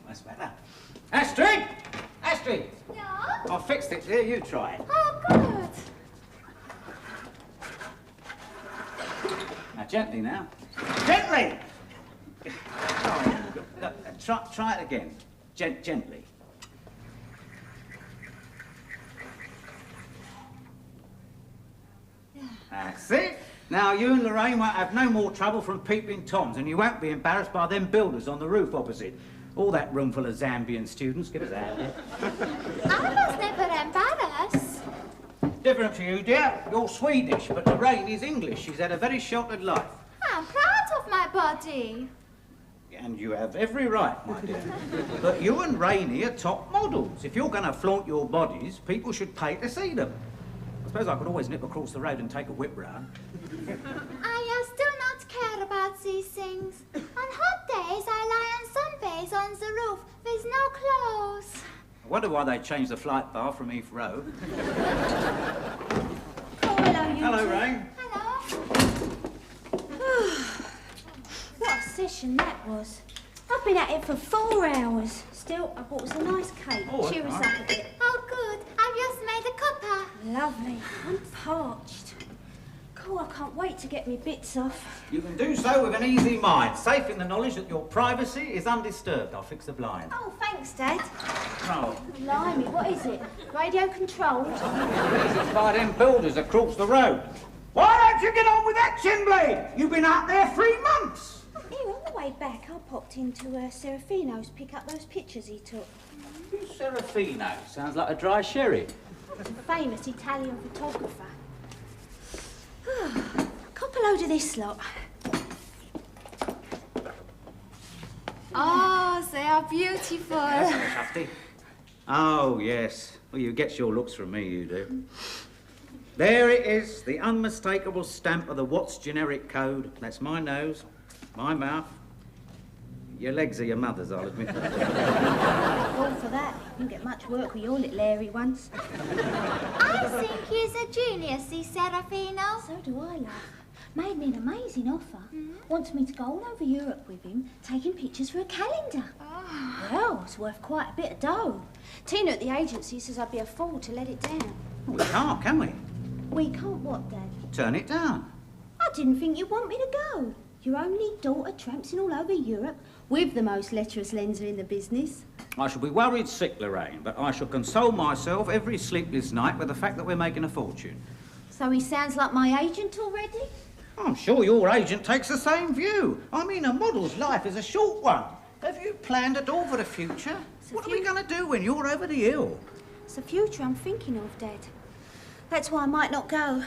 That's better. Astrid! Astrid! Yeah? I fixed it. Here, you try it. Oh, good. Now, gently now. Gently! Oh, look, try it again. Gently. That's it. Now, you and Lorraine won't have no more trouble from peeping Toms, and you won't be embarrassed by them builders on the roof opposite. All that room full of Zambian students. Give us that. I was never embarrassed. Different to you, dear. You're Swedish, but Lorraine is English. She's had a very sheltered life. I'm proud of my body. And you have every right, my dear. But you and Rainey are top models. If you're going to flaunt your bodies, people should pay to see them. I suppose I could always nip across the road and take a whip round. I still not care about these things. On hot days, I lie on sunbase on the roof with no clothes. I wonder why they changed the flight bar from Heathrow. Oh, hello, you Hello, two. Rain. Hello. What a session that was. I've been at it for 4 hours. Still, I bought us a nice cake. Oh, Cheer us nice. up a bit. Oh, good. I've just made a cuppa. Lovely. I'm parched. Cool, I can't wait to get me bits off. You can do so with an easy mind, safe in the knowledge that your privacy is undisturbed. I'll fix the blind. Oh, thanks, Dad. Oh, Blimey, what is it? Radio controlled? it's by them builders across the road. Why don't you get on with that, Chinblade? You've been out there 3 months. Here, on the way back, I popped into Serafino's to pick up those pictures he took. Serafino. Sounds like a dry sherry. A famous Italian photographer. Cop a load of this lot. Oh, they are beautiful. Shufty. Oh, yes. Well, you get your looks from me, you do. There it is, the unmistakable stamp of the Watts generic code. That's my nose, my mouth. Your legs are your mother's, I'll admit. All for that. Didn't get much work with your little airy ones. I think he's a genius, this Serafino. So do I, love. Made me an amazing offer. Wants me to go all over Europe with him, taking pictures for a calendar. Oh. Well, it's worth quite a bit of dough. Tina at the agency says I'd be a fool to let it down. We can't, can we? We can't what, Dad? Turn it down. I didn't think you'd want me to go. Your only daughter trampsing all over Europe with the most lecherous lenser in the business. I shall be worried sick, Lorraine, but I shall console myself every sleepless night with the fact that we're making a fortune. So he sounds like my agent already? I'm sure your agent takes the same view. I mean, a model's life is a short one. Have you planned at all for the future? What are we going to do when you're over the hill? It's the future I'm thinking of, Dad. That's why I might not go.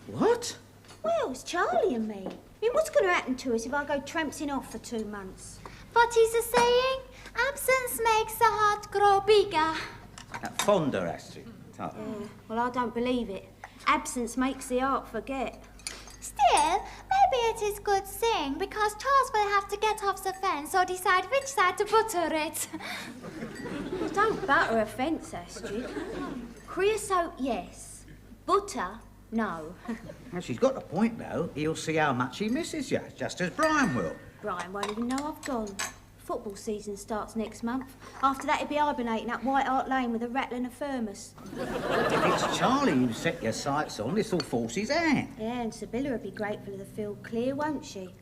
What? Well, it's Charlie and me. I mean, what's going to happen to us if I go trampsing off for 2 months? What is the saying? Absence makes the heart grow bigger. Fonder, Astrid. Oh. Yeah, well, I don't believe it. Absence makes the heart forget. Still, maybe it is good thing, because Charles will have to get off the fence or decide which side to butter it. Well, don't butter a fence, Astrid. Creosote, yes. Butter, no. Well, she's got a point, though. He'll see how much he misses you, just as Brian will. Brian won't even know I've gone. Football season starts next month. After that, he'll be hibernating up White Hart Lane with a rattle and a thermos. If it's Charlie you set your sights on, this'll force his hand. Yeah, and Sibylla will be grateful of the field clear, won't she?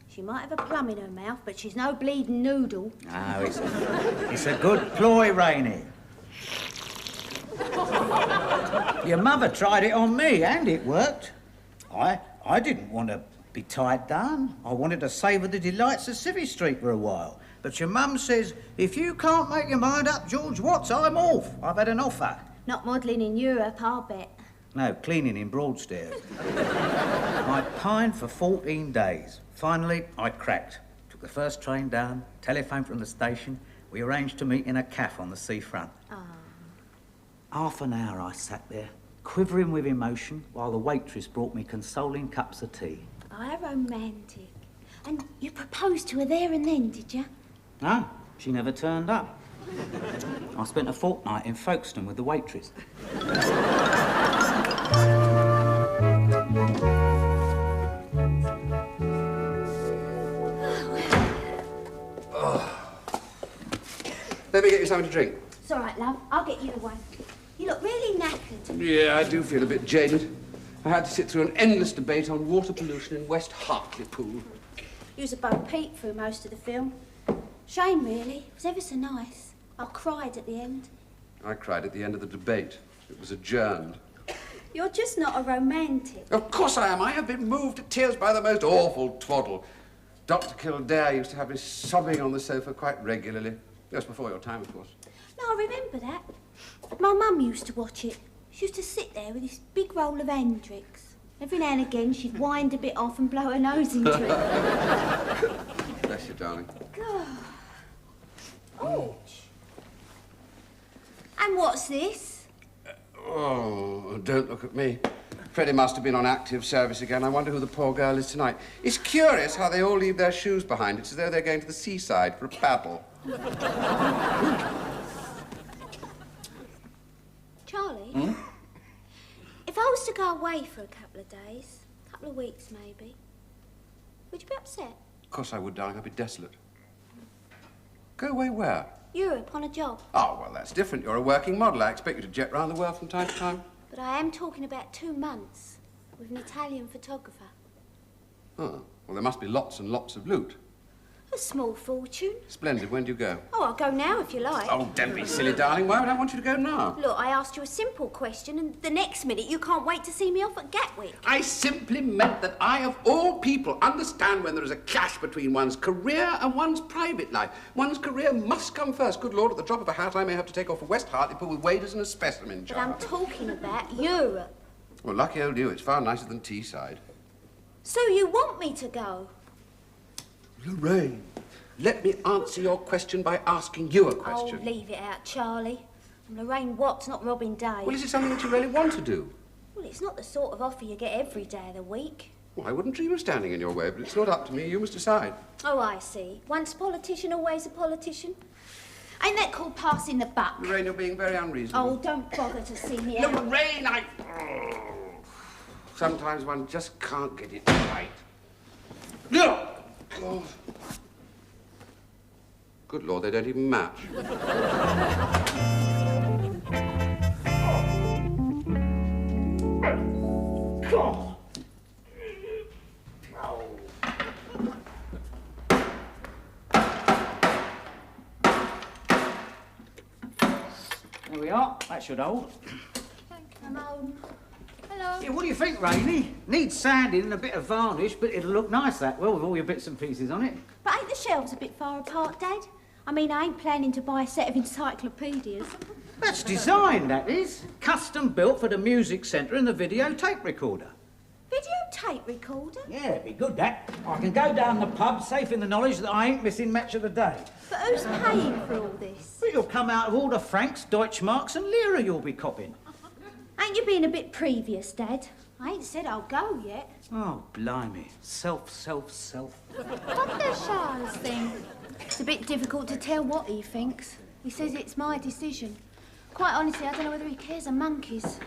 She might have a plum in her mouth, but she's no bleeding noodle. Oh, it's a good ploy, Rainey. Your mother tried it on me, and it worked. I didn't want to be tied down. I wanted to savour the delights of Civvy Street for a while. But your mum says, if you can't make your mind up, George Watts, I'm off. I've had an offer. Not modelling in Europe, I'll bet. No, cleaning in Broadstairs. I pined for 14 days. Finally, I cracked. Took the first train down, telephoned from the station. We arranged to meet in a cafe on the seafront. Half an hour I sat there, quivering with emotion, while the waitress brought me consoling cups of tea. How romantic. And you proposed to her there and then, did you? No, she never turned up. I spent a fortnight in Folkestone with the waitress. Let me get you something to drink. It's all right, love. I'll get you one. You look really knackered. Yeah, I do feel a bit jaded. I had to sit through an endless debate on water pollution in West Hartlepool. You was a Bo Peep through most of the film. Shame, really. It was ever so nice. I cried at the end. I cried at the end of the debate. It was adjourned. You're just not a romantic. Of course I am. I have been moved to tears by the most awful twaddle. Dr. Kildare used to have me sobbing on the sofa quite regularly. Just before your time, of course. No, I remember that. My mum used to watch it. She used to sit there with this big roll of Hendrix. Every now and again, she'd wind a bit off and blow her nose into it. Bless you, darling. God. Ouch. And what's this? Oh, don't look at me. Freddie must have been on active service again. I wonder who the poor girl is tonight. It's curious how they all leave their shoes behind. It's as though they're going to the seaside for a paddle. Charlie? If I was to go away for a couple of days, a couple of weeks maybe, would you be upset? Of course I would, darling. I'd be desolate. Go away where? Europe on a job. Oh, well, that's different. You're a working model. I expect you to jet round the world from time to time. But I am talking about 2 months with an Italian photographer. Oh, well, there must be lots and lots of loot. A small fortune. Splendid. When do you go? Oh, I'll go now if you like. Oh, don't be silly, darling. Why would I want you to go now? Look, I asked you a simple question, and the next minute you can't wait to see me off at Gatwick. I simply meant that I, of all people, understand when there is a clash between one's career and one's private life. One's career must come first. Good Lord, at the drop of a hat, I may have to take off for West Hartlepool with waders and a specimen But jar. I'm talking about Europe. Well, lucky old you. It's far nicer than Teesside. So you want me to go? Lorraine, let me answer your question by asking you a question. Oh, leave it out, Charlie. I'm Lorraine Watts, not Robin Day. Well, is it something that you really want to do? Well, it's not the sort of offer you get every day of the week. Well, I wouldn't dream of standing in your way, but it's not up to me. You must decide. Oh, I see. Once a politician, always a politician. Ain't that called passing the buck? Lorraine, you're being very unreasonable. Oh, don't bother to see me out. Lorraine, sometimes one just can't get it right. No! Oh. Good Lord, they don't even match. There we are. That should hold. I'm home. Hello. Yeah, what do you think, Rainey? Needs sanding and a bit of varnish, but it'll look nice that well with all your bits and pieces on it. But ain't the shelves a bit far apart, Dad? I mean, I ain't planning to buy a set of encyclopedias. That's design, that is. Custom built for the music centre and the video tape recorder. Videotape recorder? Yeah, it'd be good, that. I can go down the pub safe in the knowledge that I ain't missing match of the day. But who's paying for all this? But you'll come out of all the francs, Deutschmarks and lira you'll be copping. Ain't you being a bit previous, Dad? I ain't said I'll go yet. Oh, blimey. Self. What does Charles think? It's a bit difficult to tell what he thinks. He says it's my decision. Quite honestly, I don't know whether he cares a monkeys.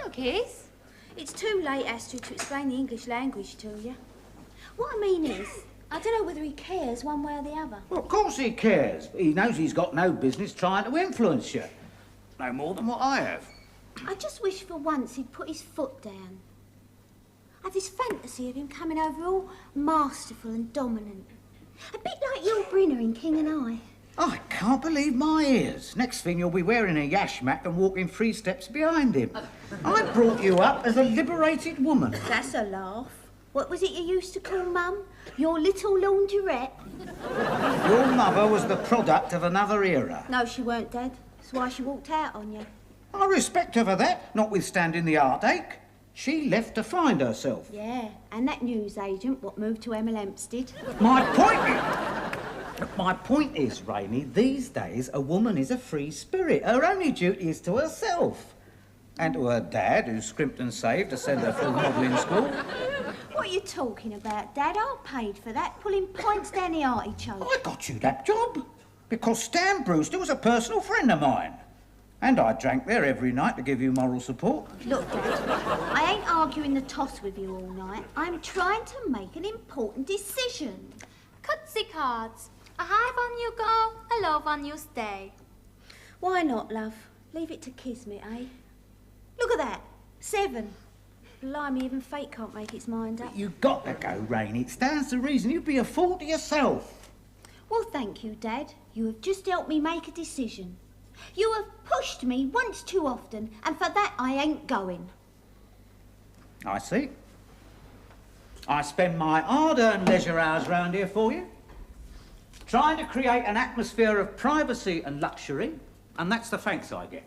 Monkeys? It's too late, Astrid, to explain the English language to you. What I mean is, I don't know whether he cares one way or the other. Well, of course he cares. But he knows he's got no business trying to influence you. No more than what I have. I just wish for once he'd put his foot down. I've this fantasy of him coming over all masterful and dominant. A bit like Yul Brynner in King and I. I can't believe my ears. Next thing you'll be wearing a yashmak and walking 3 steps behind him. I brought you up as a liberated woman. That's a laugh. What was it you used to call Mum? Your little laundrette? Your mother was the product of another era. No, she weren't, Dad. That's why she walked out on you. I respect her for that, notwithstanding the heartache. She left to find herself. Yeah, and that newsagent what moved to Emma Hampstead. My point is, Rainey, these days a woman is a free spirit. Her only duty is to herself. And to her dad, who scrimped and saved to send her through modelling school. What are you talking about, Dad? I paid for that, pulling points down the artichoke. I got you that job. Because Stan Brewster was a personal friend of mine. And I drank there every night to give you moral support. Look, Dad, I ain't arguing the toss with you all night. I'm trying to make an important decision. Cutsy cards. A high one you go, a low one you stay. Why not, love? Leave it to Kismet, eh? Look at that. 7. Blimey, even fate can't make its mind up. You got to go, Rain. It stands to reason you'd be a fool to yourself. Well, thank you, Dad. You have just helped me make a decision. You have pushed me once too often, and for that I ain't going. I see. I spend my hard-earned leisure hours round here for you, trying to create an atmosphere of privacy and luxury, and that's the thanks I get.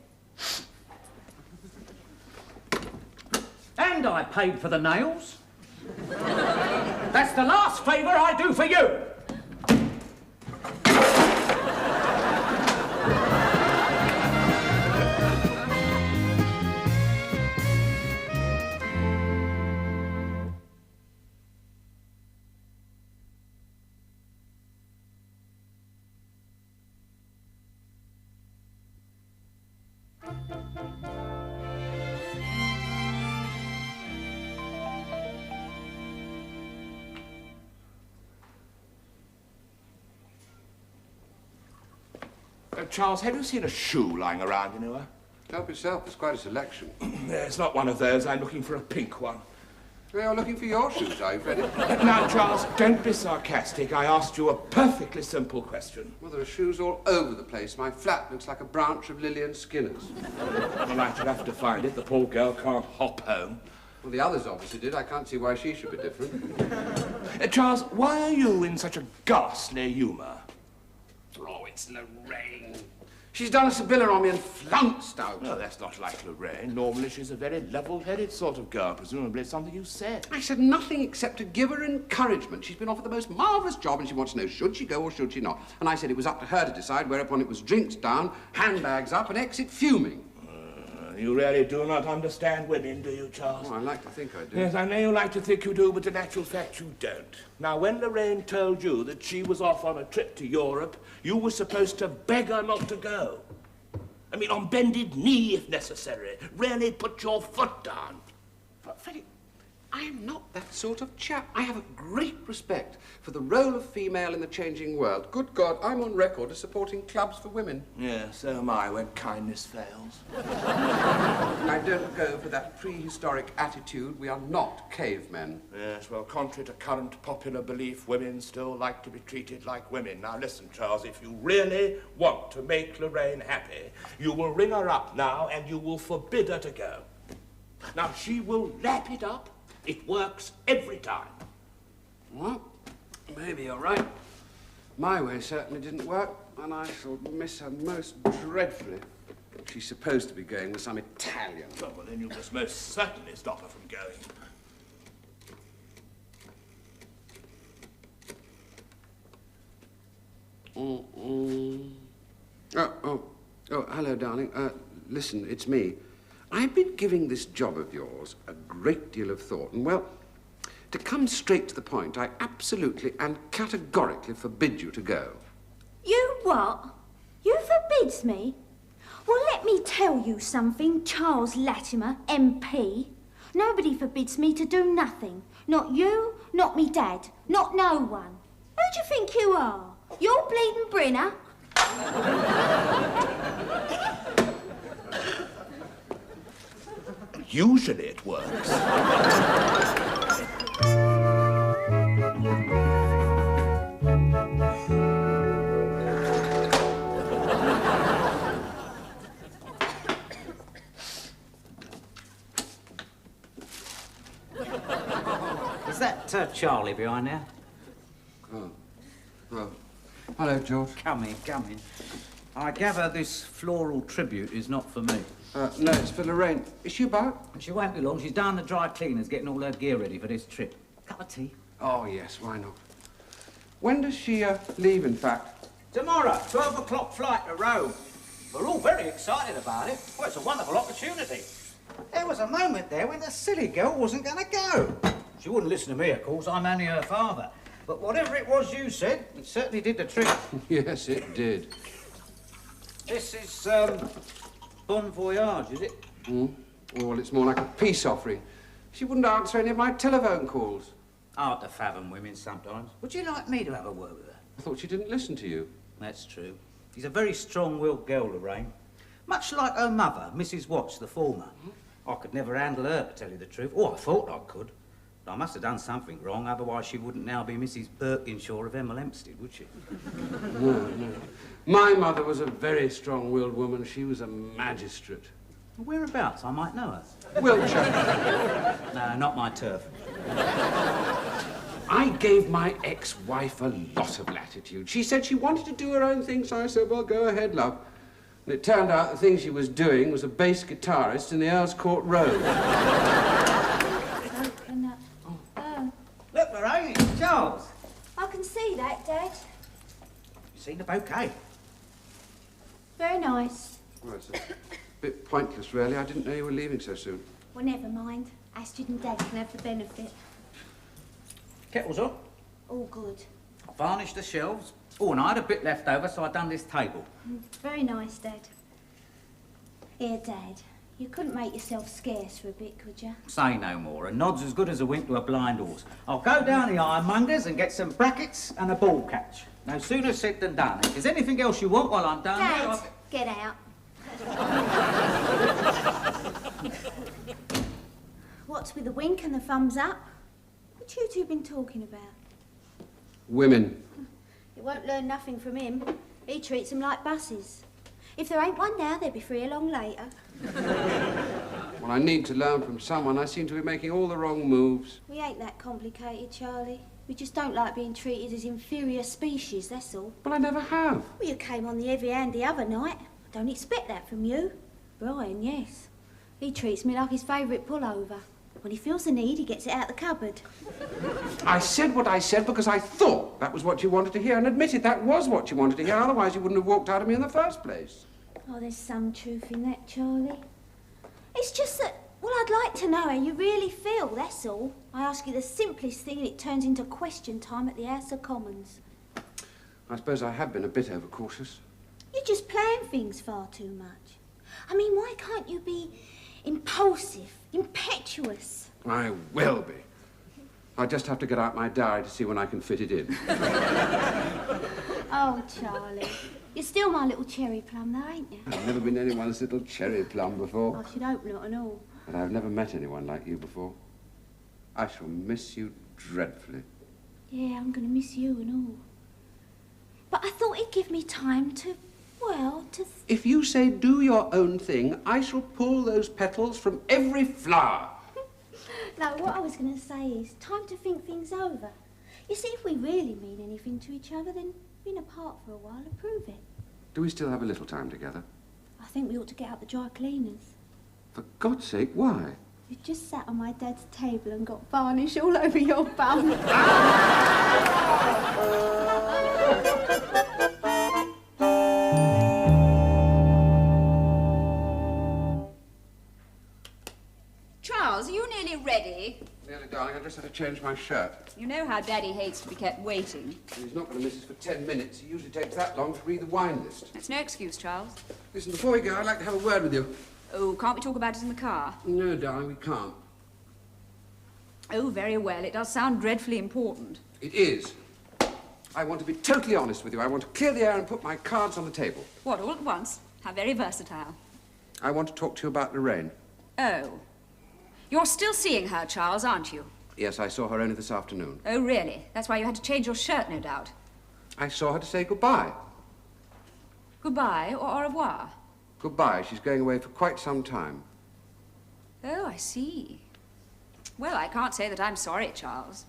And I paid for the nails. That's the last favour I do for you. Charles, have you seen a shoe lying around anywhere? Help yourself, there's quite a selection. It's not one of those. I'm looking for a pink one. You're looking for your shoes, are you, Freddie? Now, Charles, don't be sarcastic. I asked you a perfectly simple question. Well, there are shoes all over the place. My flat looks like a branch of Lillian Skinner's. Well, I should have to find it. The poor girl can't hop home. Well, the others obviously did. I can't see why she should be different. Charles, why are you in such a ghastly humour? Oh, it's Lorraine. She's done a Sibylla on me and flounced out. No, that's not like Lorraine. Normally, she's a very level-headed sort of girl. Presumably it's something you said. I said nothing except to give her encouragement. She's been offered the most marvellous job and she wants to know should she go or should she not. And I said it was up to her to decide, whereupon it was drinks down, handbags up and exit fuming. You really do not understand women, do you, Charles? Oh, I like to think I do. Yes, I know you like to think you do, but in actual fact you don't. Now, when Lorraine told you that she was off on a trip to Europe, you were supposed to beg her not to go. I mean, on bended knee, if necessary. Really put your foot down. But, Freddie, I am not that sort of chap. I have a great respect for the role of female in the changing world. Good God, I'm on record as supporting clubs for women. Yes, so am I when kindness fails. I don't go for that prehistoric attitude. We are not cavemen. Yes, well, contrary to current popular belief, women still like to be treated like women. Now, listen, Charles, if you really want to make Lorraine happy, you will ring her up now and you will forbid her to go. Now, she will lap it up. It works every time. Well, maybe you're right. My way certainly didn't work, and I shall miss her most dreadfully. She's supposed to be going with some Italian. Oh, well, then you must most certainly stop her from going. Oh, hello, darling. Listen, it's me. I've been giving this job of yours a great deal of thought, and, well, to come straight to the point, I absolutely and categorically forbid you to go. You what? You forbids me? Well, let me tell you something, Charles Latimer, MP. Nobody forbids me to do nothing. Not you, not me dad, not no one. Who do you think you are? You're bleeding Brinner? Usually it works. Is that Charlie behind there? Oh, well, hello, George. Come in, come in. I gather this floral tribute is not for me. No, it's for Lorraine. Is she about? She won't be long. She's down the dry cleaners getting all her gear ready for this trip. Cup of tea? Oh, yes, why not? When does she leave, in fact? Tomorrow, 12 o'clock flight to Rome. We're all very excited about it. Well, it's a wonderful opportunity. There was a moment there when the silly girl wasn't going to go. She wouldn't listen to me, of course. I'm only her father. But whatever it was you said, it certainly did the trick. Yes, it did. This is, Bon Voyage, is it? Oh, well, it's more like a peace offering. She wouldn't answer any of my telephone calls. Hard to fathom women sometimes. Would you like me to have a word with her? I thought she didn't listen to you. That's true. She's a very strong-willed girl, Lorraine. Much like her mother, Mrs. Watts, the former. I could never handle her, to tell you the truth. Oh, I thought I could. But I must have done something wrong, otherwise she wouldn't now be Mrs. Birkinshaw of Hemel Hempstead, would she? No. My mother was a very strong-willed woman. She was a magistrate. Whereabouts? I might know her. Wiltshire. No, not my turf. I gave my ex-wife a lot of latitude. She said she wanted to do her own thing, so I said, well, go ahead, love. And it turned out the thing she was doing was a bass guitarist in the Earl's Court Road. Look, Lorraine, it's Charles. I can see that, Dad. You seen the bouquet? Very nice. Well, it's a bit pointless, really. I didn't know you were leaving so soon. Well, never mind. Astrid and Dad can have the benefit. Kettle's on. All good. I varnished the shelves. Oh, and I had a bit left over, so I done this table. Very nice, Dad. Here, Dad. You couldn't make yourself scarce for a bit, could you? Say no more. A nod's as good as a wink to a blind horse. I'll go down the ironmonger's and get some brackets and a ball catch. No sooner said than done. If there's anything else you want while I'm down there, Dad, I'll... get out. What's with the wink and the thumbs up? What you two been talking about? Women. You won't learn nothing from him. He treats them like buses. If there ain't one now, they'll be free along later. Well, I need to learn from someone. I seem to be making all the wrong moves. We ain't that complicated, Charlie. We just don't like being treated as inferior species, that's all. But I never have. Well, you came on the heavy hand the other night. I don't expect that from you. Brian, yes. He treats me like his favourite pullover. When he feels the need, he gets it out the cupboard. I said what I said because I thought that was what you wanted to hear and admitted that was what you wanted to hear. Otherwise, you wouldn't have walked out of me in the first place. Oh, there's some truth in that, Charlie. It's just that, well, I'd like to know how you really feel, that's all. I ask you the simplest thing and it turns into question time at the House of Commons. I suppose I have been a bit overcautious. You just plan things far too much. I mean, why can't you be impulsive, impetuous? I will be. I just have to get out my diary to see when I can fit it in. Oh, Charlie. You're still my little cherry plum, though, ain't you? I've never been anyone's little cherry plum before. I should hope not at all. But I've never met anyone like you before. I shall miss you dreadfully. Yeah, I'm going to miss you and all. But I thought it'd give me time to, well, to... If you say do your own thing, I shall pull those petals from every flower. No, what I was going to say is time to think things over. You see, if we really mean anything to each other, then being apart for a while will prove it. Do we still have a little time together? I think we ought to get out the dry cleaners. For God's sake, why? You just sat on my dad's table and got varnish all over your bum. Charles, are you nearly ready? Nearly, darling. I just had to change my shirt. You know how Daddy hates to be kept waiting. He's not going to miss us for 10 minutes. He usually takes that long to read the wine list. That's no excuse, Charles. Listen, before we go, I'd like to have a word with you. Oh, can't we talk about it in the car? No, darling, we can't. Oh, very well. It does sound dreadfully important. It is. I want to be totally honest with you. I want to clear the air and put my cards on the table. What, all at once? How very versatile. I want to talk to you about Lorraine. Oh. You're still seeing her, Charles, aren't you? Yes, I saw her only this afternoon. Oh, really? That's why you had to change your shirt, no doubt. I saw her to say goodbye. Goodbye or au revoir? Goodbye. She's going away for quite some time. Oh, I see. Well, I can't say that I'm sorry, Charles.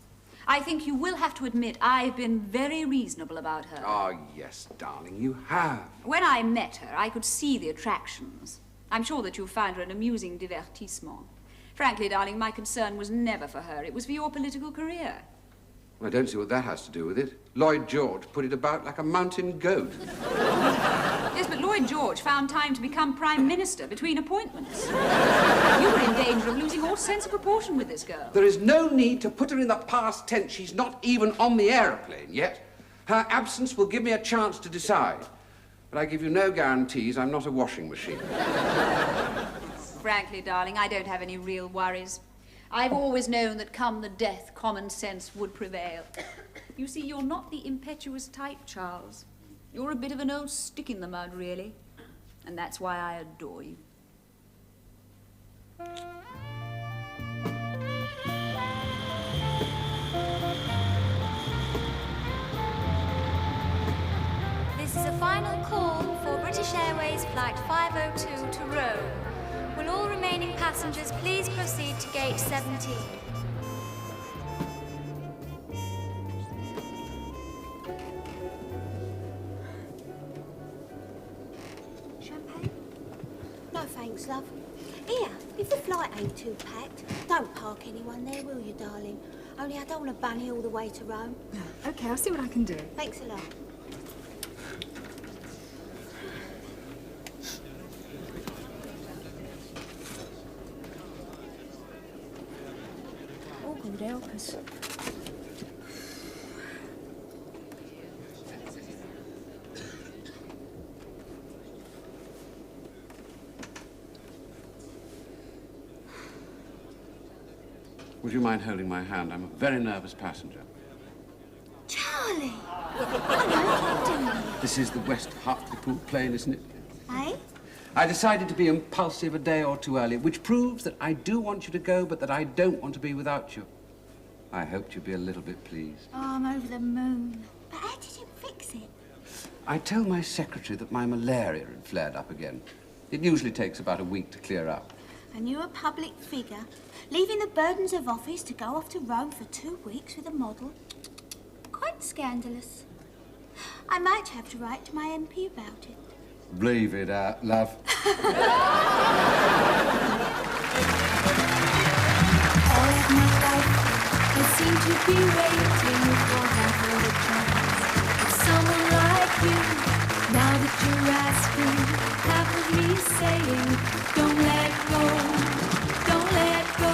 I think you will have to admit I've been very reasonable about her. Oh, yes, darling, you have. When I met her, I could see the attractions. I'm sure that you'll find her an amusing divertissement. Frankly, darling, my concern was never for her. It was for your political career. I don't see what that has to do with it. Lloyd George put it about like a mountain goat. Yes, but Lloyd George found time to become Prime Minister between appointments. You were in danger of losing all sense of proportion with this girl. There is no need to put her in the past tense. She's not even on the aeroplane yet. Her absence will give me a chance to decide. But I give you no guarantees. I'm not a washing machine. Frankly, darling, I don't have any real worries. I've always known that come the death, common sense would prevail. You see, you're not the impetuous type, Charles. You're a bit of an old stick in the mud, really. And that's why I adore you. This is a final call for British Airways Flight 502 to Rome. Will all remaining passengers please proceed to gate 17? Champagne? No thanks, love. Here, if the flight ain't too packed, don't park anyone there, will you, darling? Only I don't want to bunny all the way to Rome. Okay, I'll see what I can do. Thanks a lot. Oh, good help us. Would you mind holding my hand? I'm a very nervous passenger. Charlie! What are you doing? This is the West Hartlepool plane, isn't it? Eh? I decided to be impulsive a day or two earlier, which proves that I do want you to go, but that I don't want to be without you. I hoped you'd be a little bit pleased. Oh, I'm over the moon. But how did you fix it? I tell my secretary that my malaria had flared up again. It usually takes about a week to clear up. And you're a public figure, leaving the burdens of office to go off to Rome for 2 weeks with a model. Quite scandalous. I might have to write to my MP about it. Leave it out, love. All of my life, I seem to be waiting for half of the chance. It's someone like you, now that you're asking, half of me saying, don't let go, don't let go.